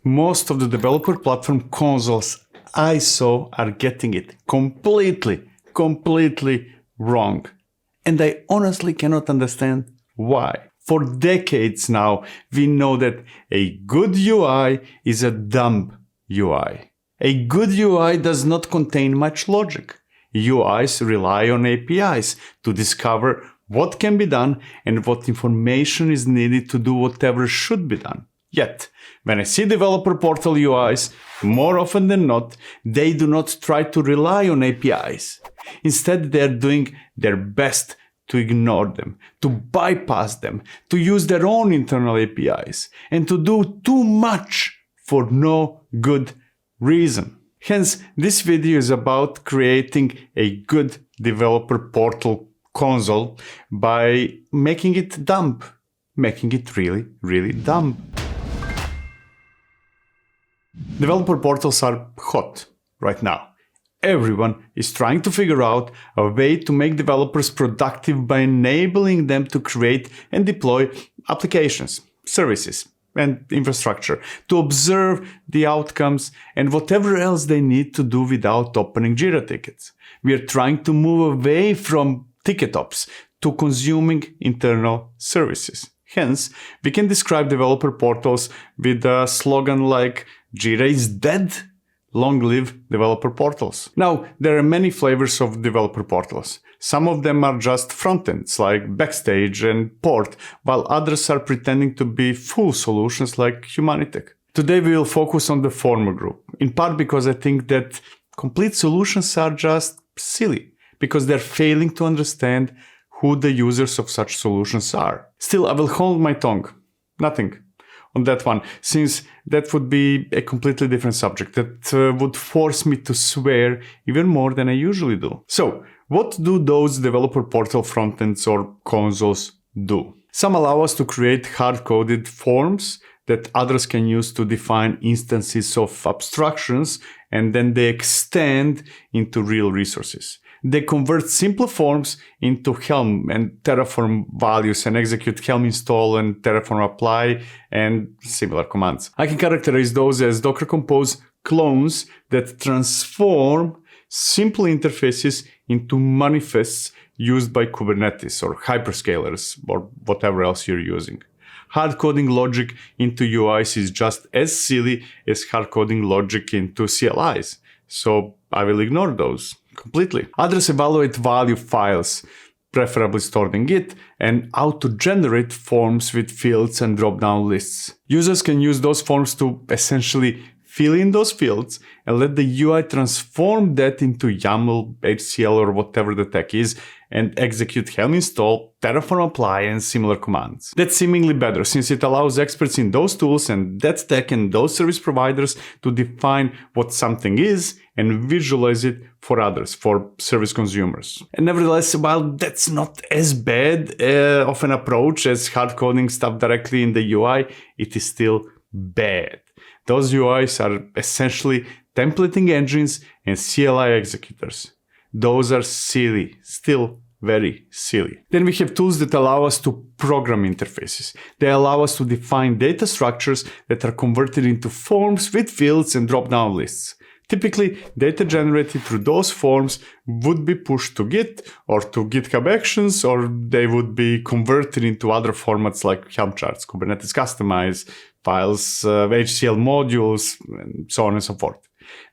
Most of the developer platform consoles I saw are getting it completely wrong. And I honestly cannot understand why. For decades now, we know that a good UI is a dumb UI. A good UI does not contain much logic. UIs rely on APIs to discover what can be done and what information is needed to do whatever should be done. Yet, when I see developer portal UIs, more often than not, they do not try to rely on APIs. Instead, they are doing their best to ignore them, to bypass them, to use their own internal APIs, and to do too much for no good reason. Hence, this video is about creating a good developer portal console by making it dumb, making it really dumb. Developer portals are hot right now. Everyone is trying to figure out a way to make developers productive by enabling them to create and deploy applications, services, and infrastructure, to observe the outcomes and whatever else they need to do without opening Jira tickets. We are trying to move away from ticket ops to consuming internal services. Hence, we can describe developer portals with a slogan like Jira is dead. Long live developer portals. Now, there are many flavors of developer portals. Some of them are just frontends like Backstage and Port, while others are pretending to be full solutions like Humanitech. Today we will focus on the former group, in part because I think that complete solutions are just silly, because they're failing to understand who the users of such solutions are. Still, I will hold my tongue. Nothing on that one, since that would be a completely different subject that would force me to swear even more than I usually do. So, what do those developer portal frontends or consoles do? Some allow us to create hard-coded forms that others can use to define instances of abstractions, and then they extend into real resources. They convert simple forms into Helm and Terraform values and execute Helm install and Terraform apply and similar commands. I can characterize those as Docker Compose clones that transform simple interfaces into manifests used by Kubernetes or hyperscalers or whatever else you're using. Hard coding logic into UIs is just as silly as hard coding logic into CLIs. So I will ignore those completely. Others evaluate value files, preferably stored in Git, and auto-generate forms with fields and drop-down lists. Users can use those forms to essentially fill in those fields and let the UI transform that into YAML, HCL, or whatever the tech is, and execute Helm install, Terraform apply, and similar commands. That's seemingly better, since it allows experts in those tools and that tech and those service providers to define what something is and visualize it for others, for service consumers. And nevertheless, while that's not as bad of an approach as hard coding stuff directly in the UI, it is still bad. Those UIs are essentially templating engines and CLI executors. Those are silly, still very silly. Then we have tools that allow us to program interfaces. They allow us to define data structures that are converted into forms with fields and drop-down lists. Typically, data generated through those forms would be pushed to Git or to GitHub Actions, or they would be converted into other formats like Helm charts, Kubernetes Customize, files, HCL modules, and so on and so forth.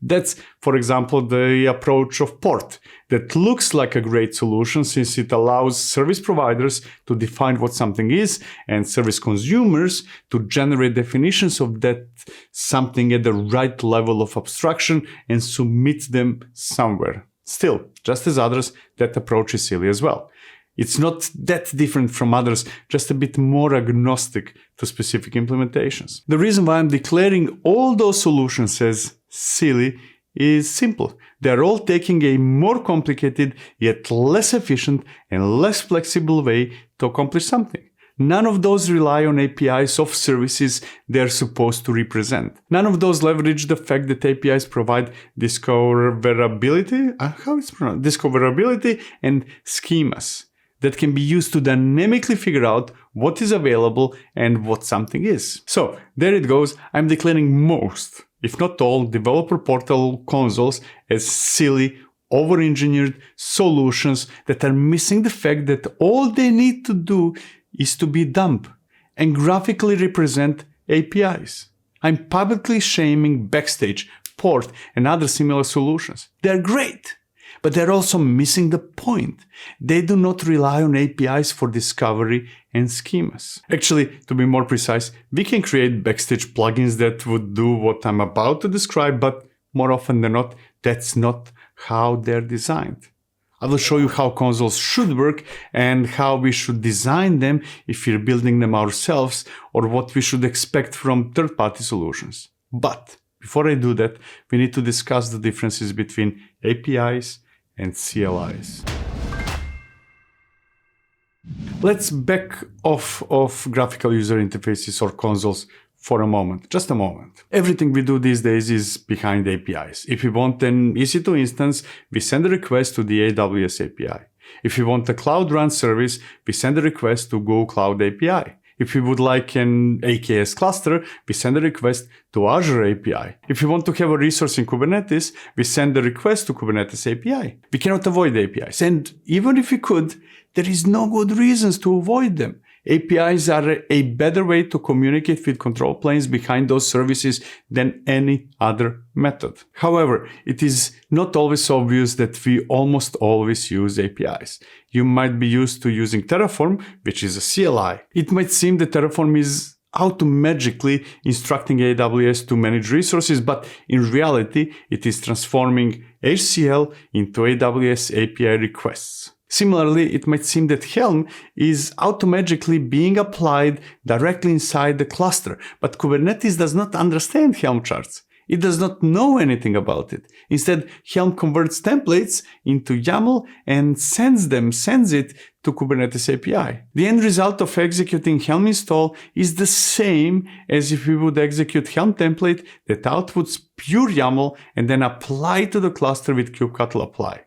That's, for example, the approach of Port that looks like a great solution since it allows service providers to define what something is and service consumers to generate definitions of that something at the right level of abstraction and submit them somewhere. Still, just as others, that approach is silly as well. It's not that different from others, just a bit more agnostic to specific implementations. The reason why I'm declaring all those solutions as silly is simple. They're all taking a more complicated, yet less efficient and less flexible way to accomplish something. None of those rely on APIs of services they're supposed to represent. None of those leverage the fact that APIs provide discoverability, discoverability and schemas. that can be used to dynamically figure out what is available and what something is. So there it goes. I'm declaring most, if not all, developer portal consoles as silly, over-engineered solutions that are missing the fact that all they need to do is to be dumb and graphically represent APIs. I'm publicly shaming Backstage, Port, and other similar solutions. They're great, but they're also missing the point. They do not rely on APIs for discovery and schemas. Actually, to be more precise, we can create Backstage plugins that would do what I'm about to describe, but more often than not, that's not how they're designed. I will show you how consoles should work and how we should design them if we're building them ourselves, or what we should expect from third-party solutions. But before I do that, we need to discuss the differences between APIs and CLIs. Let's back off of graphical user interfaces or consoles for a moment, just a moment. Everything we do these days is behind APIs. If we want an EC2 instance, we send a request to the AWS API. If we want a Cloud Run service, we send a request to Google Cloud API. If we would like an AKS cluster, we send a request to Azure API. If we want to have a resource in Kubernetes, we send a request to Kubernetes API. We cannot avoid APIs. And even if we could, there is no good reasons to avoid them. APIs are a better way to communicate with control planes behind those services than any other method. However, it is not always obvious that we almost always use APIs. You might be used to using Terraform, which is a CLI. It might seem that Terraform is auto-magically instructing AWS to manage resources, but in reality, it is transforming HCL into AWS API requests. Similarly, it might seem that Helm is automatically being applied directly inside the cluster, but Kubernetes does not understand Helm charts. It does not know anything about it. Instead, Helm converts templates into YAML and sends it to Kubernetes API. The end result of executing Helm install is the same as if we would execute Helm template that outputs pure YAML and then apply to the cluster with kubectl apply.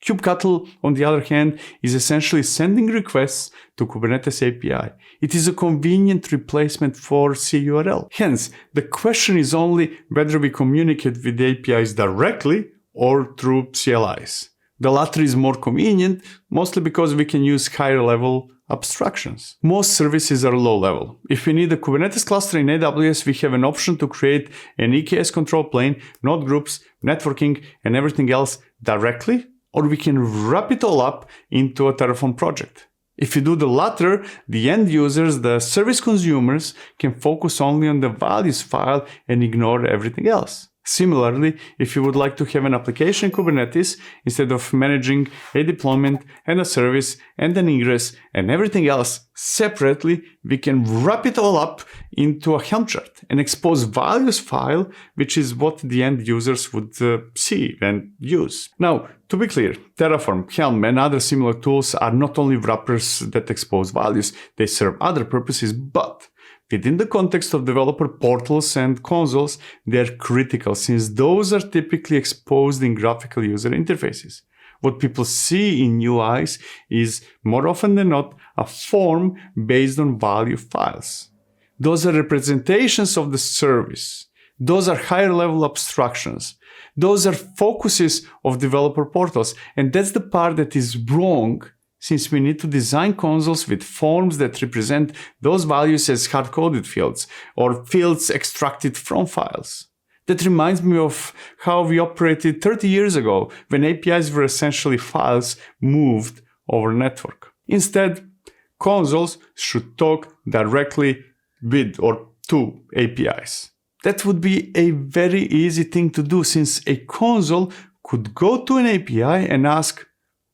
kubectl, on the other hand, is essentially sending requests to Kubernetes API. It is a convenient replacement for CURL. Hence, the question is only whether we communicate with the APIs directly or through CLIs. The latter is more convenient, mostly because we can use higher level abstractions. Most services are low level. If we need a Kubernetes cluster in AWS, we have an option to create an EKS control plane, node groups, networking, and everything else directly, or we can wrap it all up into a Terraform project. If you do the latter, the end users, the service consumers, can focus only on the values file and ignore everything else. Similarly, if you would like to have an application in Kubernetes, instead of managing a deployment and a service and an ingress and everything else separately, we can wrap it all up into a Helm chart and expose values file, which is what the end users would see and use. Now, to be clear, Terraform, Helm, and other similar tools are not only wrappers that expose values, they serve other purposes, but within the context of developer portals and consoles, they're critical since those are typically exposed in graphical user interfaces. What people see in UIs is, more often than not, a form based on value files. Those are representations of the service. Those are higher level abstractions. Those are focuses of developer portals. And that's the part that is wrong, since we need to design consoles with forms that represent those values as hard-coded fields or fields extracted from files. That reminds me of how we operated 30 years ago when APIs were essentially files moved over network. Instead, consoles should talk directly with or to APIs. That would be a very easy thing to do, since a console could go to an API and ask,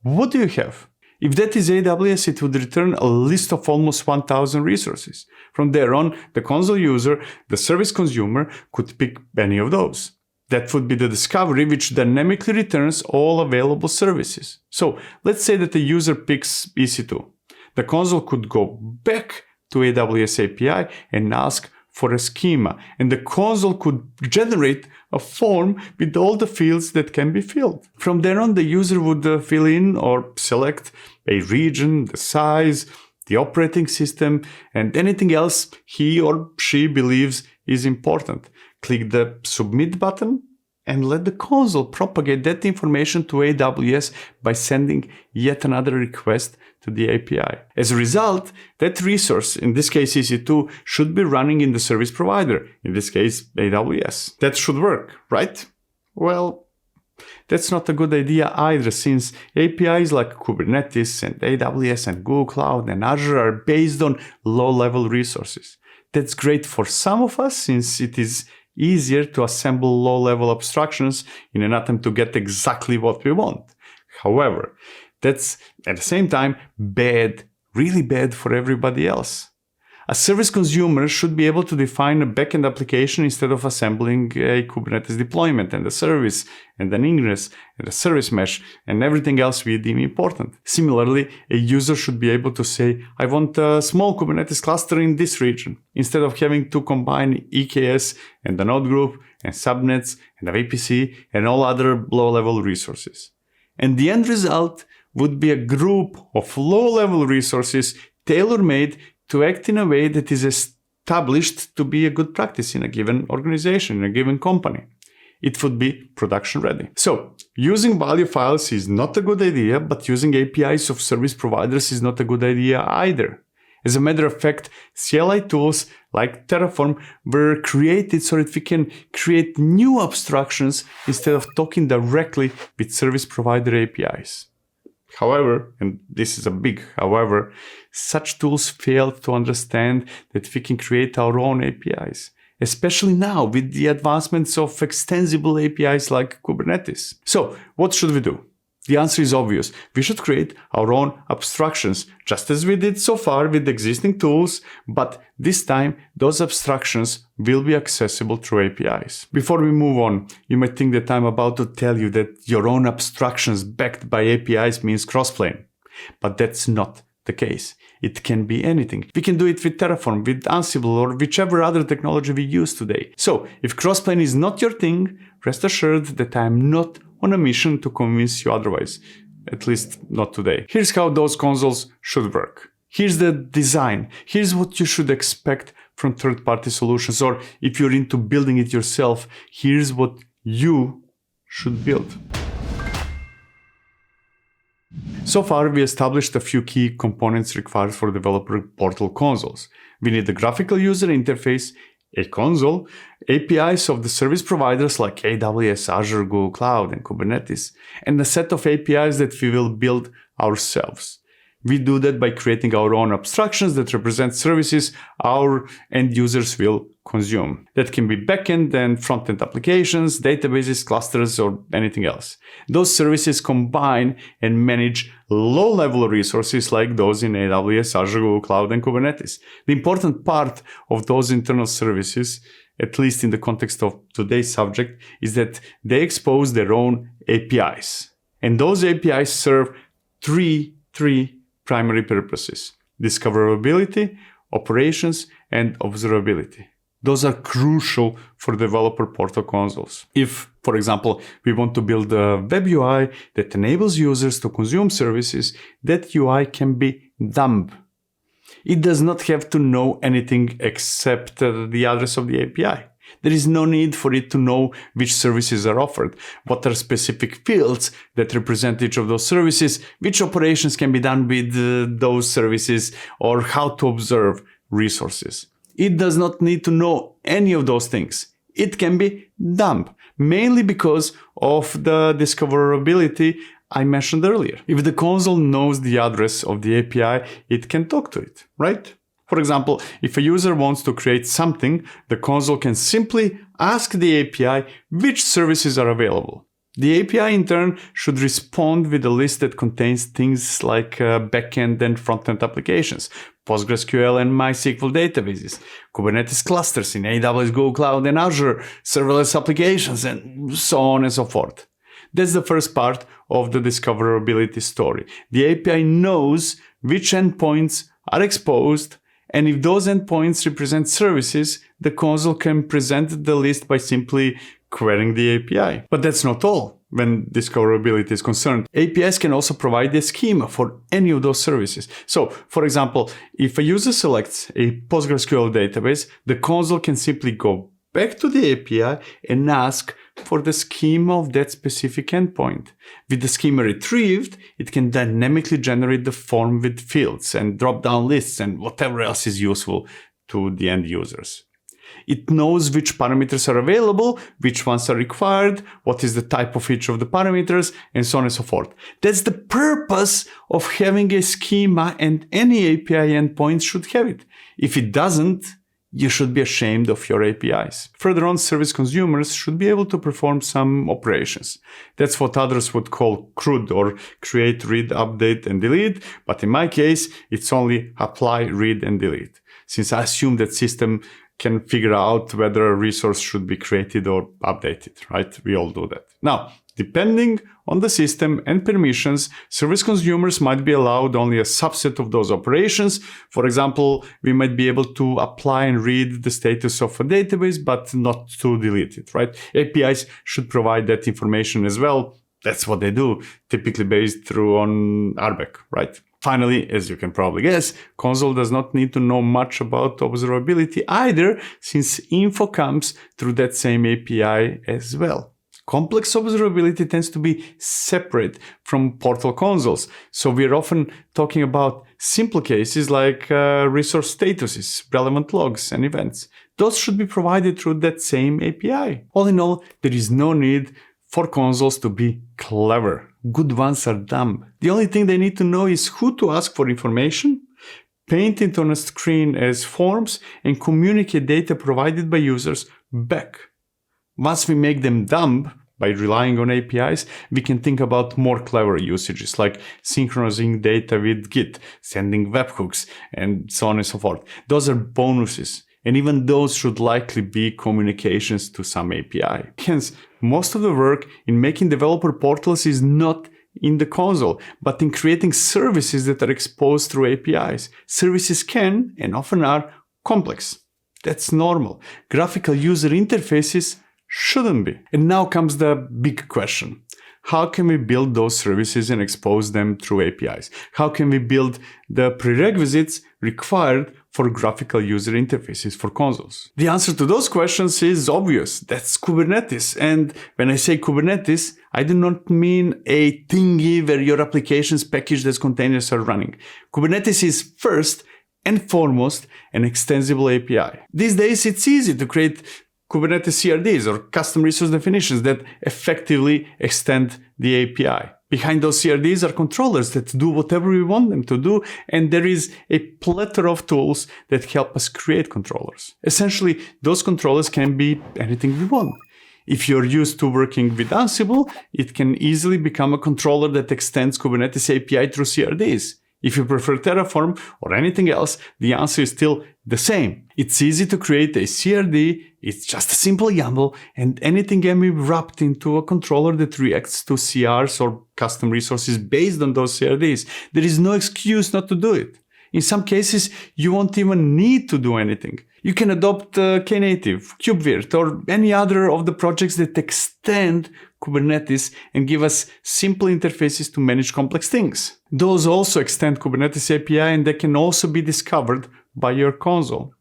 "What do you have?" If that is AWS, it would return a list of almost 1,000 resources. From there on, the console user, the service consumer, could pick any of those. That would be the discovery, which dynamically returns all available services. So let's say that the user picks EC2. The console could go back to AWS API and ask for a schema, and the console could generate a form with all the fields that can be filled. From there on, the user would fill in or select a region, the size, the operating system, and anything else he or she believes is important. Click the Submit button and let the console propagate that information to AWS by sending yet another request to the API. As a result, that resource, in this case EC2, should be running in the service provider, in this case AWS. That should work, right? Well, that's not a good idea either, since APIs like Kubernetes and AWS and Google Cloud and Azure are based on low-level resources. That's great for some of us, since it is easier to assemble low-level abstractions in an attempt to get exactly what we want. However, that's at the same time bad, really bad for everybody else. A service consumer should be able to define a backend application instead of assembling a Kubernetes deployment and a service and an ingress and a service mesh and everything else we deem important. Similarly, a user should be able to say, I want a small Kubernetes cluster in this region, instead of having to combine EKS and the node group and subnets and a VPC and all other low-level resources. And the end result would be a group of low-level resources tailor-made to act in a way that is established to be a good practice in a given organization, in a given company. It would be production ready. So, using value files is not a good idea, but using APIs of service providers is not a good idea either. As a matter of fact, CLI tools like Terraform were created so that we can create new abstractions instead of talking directly with service provider APIs. However, and this is a big however, such tools fail to understand that we can create our own APIs, especially now with the advancements of extensible APIs like Kubernetes. So, what should we do? The answer is obvious. We should create our own abstractions, just as we did so far with existing tools, but this time those abstractions will be accessible through APIs. Before we move on, you might think that I'm about to tell you that your own abstractions backed by APIs means crossplane, but that's not the case. It can be anything. We can do it with Terraform, with Ansible, or whichever other technology we use today. So, if crossplane is not your thing, rest assured that I'm not on a mission to convince you otherwise, at least not today. Here's how those consoles should work. Here's the design. Here's what you should expect from third-party solutions, or if you're into building it yourself, here's what you should build. So far, we established a few key components required for developer portal consoles. We need the graphical user interface, a console, APIs of the service providers like AWS, Azure, Google Cloud, and Kubernetes, and a set of APIs that we will build ourselves. We do that by creating our own abstractions that represent services our end users will consume. That can be backend and front-end applications, databases, clusters, or anything else. Those services combine and manage low-level resources like those in AWS, Azure, Google Cloud, and Kubernetes. The important part of those internal services, at least in the context of today's subject, is that they expose their own APIs. And those APIs serve three primary purposes: discoverability, operations, and observability. Those are crucial for developer portal consoles. If, for example, we want to build a web UI that enables users to consume services, that UI can be dumb. It does not have to know anything except the address of the API. There is no need for it to know which services are offered, what are specific fields that represent each of those services, which operations can be done with those services, or how to observe resources. It does not need to know any of those things. It can be dumb, mainly because of the discoverability I mentioned earlier. If the console knows the address of the API, it can talk to it, right? For example, if a user wants to create something, the console can simply ask the API which services are available. The API in turn should respond with a list that contains things like backend and frontend applications, PostgreSQL and MySQL databases, Kubernetes clusters in AWS, Google Cloud, and Azure, serverless applications, and so on and so forth. That's the first part of the discoverability story. The API knows which endpoints are exposed, and if those endpoints represent services, the console can present the list by simply querying the API. But that's not all. when discoverability is concerned. APIs can also provide a schema for any of those services. So, for example, if a user selects a PostgreSQL database, the console can simply go back to the API and ask for the schema of that specific endpoint. With the schema retrieved, it can dynamically generate the form with fields and drop-down lists and whatever else is useful to the end users. It knows which parameters are available, which ones are required, what is the type of each of the parameters, and so on and so forth. That's the purpose of having a schema, and any API endpoint should have it. If it doesn't, you should be ashamed of your APIs. Further on, service consumers should be able to perform some operations. That's what others would call CRUD, or create, read, update, and delete. But in my case, it's only apply, read, and delete, since I assume that system can figure out whether a resource should be created or updated, right? We all do that. Now, depending on the system and permissions, service consumers might be allowed only a subset of those operations. For example, we might be able to apply and read the status of a database, but not to delete it, right? APIs should provide that information as well. That's what they do, typically based on RBAC, right? Finally, as you can probably guess, console does not need to know much about observability either, since info comes through that same API as well. Complex observability tends to be separate from portal consoles, so we're often talking about simple cases like resource statuses, relevant logs, and events. Those should be provided through that same API. All in all, there is no need for consoles to be clever. Good ones are dumb. The only thing they need to know is who to ask for information, paint it on a screen as forms, and communicate data provided by users back. Once we make them dumb by relying on APIs, we can think about more clever usages like synchronizing data with Git, sending webhooks, and so on and so forth. Those are bonuses. And even those should likely be communications to some API. Hence, most of the work in making developer portals is not in the console, but in creating services that are exposed through APIs. Services can, and often are, complex. That's normal. Graphical user interfaces shouldn't be. And now comes the big question. How can we build those services and expose them through APIs? How can we build the prerequisites required for graphical user interfaces for consoles? The answer to those questions is obvious. That's Kubernetes. And when I say Kubernetes, I do not mean a thingy where your applications packaged as containers are running. Kubernetes is first and foremost an extensible API. These days, it's easy to create Kubernetes CRDs, or custom resource definitions, that effectively extend the API. Behind those CRDs are controllers that do whatever we want them to do, and there is a plethora of tools that help us create controllers. Essentially, those controllers can be anything we want. If you're used to working with Ansible, it can easily become a controller that extends Kubernetes API through CRDs. If you prefer Terraform or anything else, the answer is still the same. It's easy to create a CRD, it's just a simple YAML, and anything can be wrapped into a controller that reacts to CRs or custom resources based on those CRDs. There is no excuse not to do it. In some cases, you won't even need to do anything. You can adopt Knative, KubeVirt, or any other of the projects that extend Kubernetes and give us simple interfaces to manage complex things. Those also extend Kubernetes API, and they can also be discovered by your console.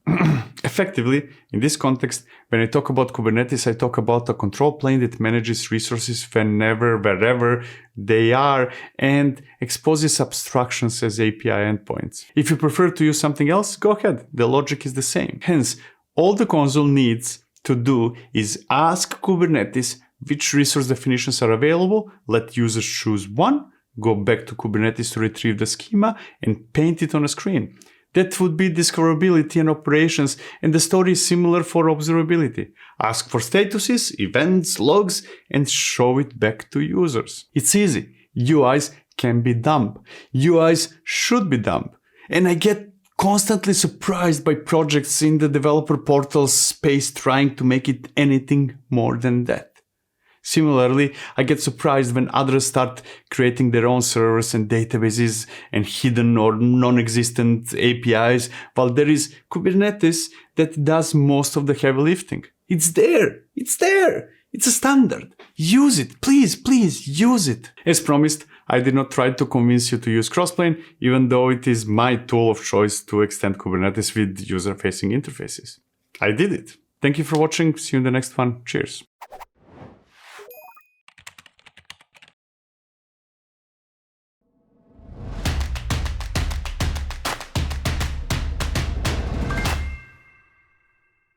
Effectively, in this context, when I talk about Kubernetes, I talk about a control plane that manages resources whenever, wherever they are, and exposes abstractions as API endpoints. If you prefer to use something else, go ahead. The logic is the same. Hence, all the console needs to do is ask Kubernetes which resource definitions are available, let users choose one, go back to Kubernetes to retrieve the schema, and paint it on a screen. That would be discoverability and operations, and the story is similar for observability. Ask for statuses, events, logs, and show it back to users. It's easy. UIs can be dumb. UIs should be dumb. And I get constantly surprised by projects in the developer portal space trying to make it anything more than that. Similarly, I get surprised when others start creating their own servers and databases and hidden or non-existent APIs, while there is Kubernetes that does most of the heavy lifting. It's there. It's a standard. Use it. Please, please use it. As promised, I did not try to convince you to use Crossplane, even though it is my tool of choice to extend Kubernetes with user-facing interfaces. I did it. Thank you for watching. See you in the next one. Cheers.